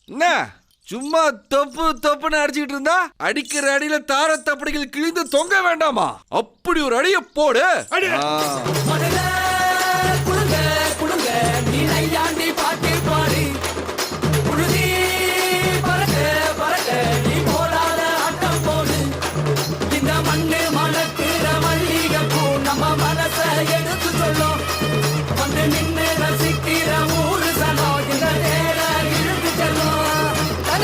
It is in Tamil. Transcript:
என்ன சும்மா தொப்பு தொப்புன்னு அடிச்சுக்கிட்டு இருந்தா அடிக்கிற அடியில தார தப்படிகள் கிழிந்து தொங்க வேண்டாமா? அப்படி ஒரு அடிய போடு. எடுத்து சொல்லும் வந்து நின்று ரசிக்கிற ஊரு சனம் இந்த நேர இழுத்து செல்லும் தன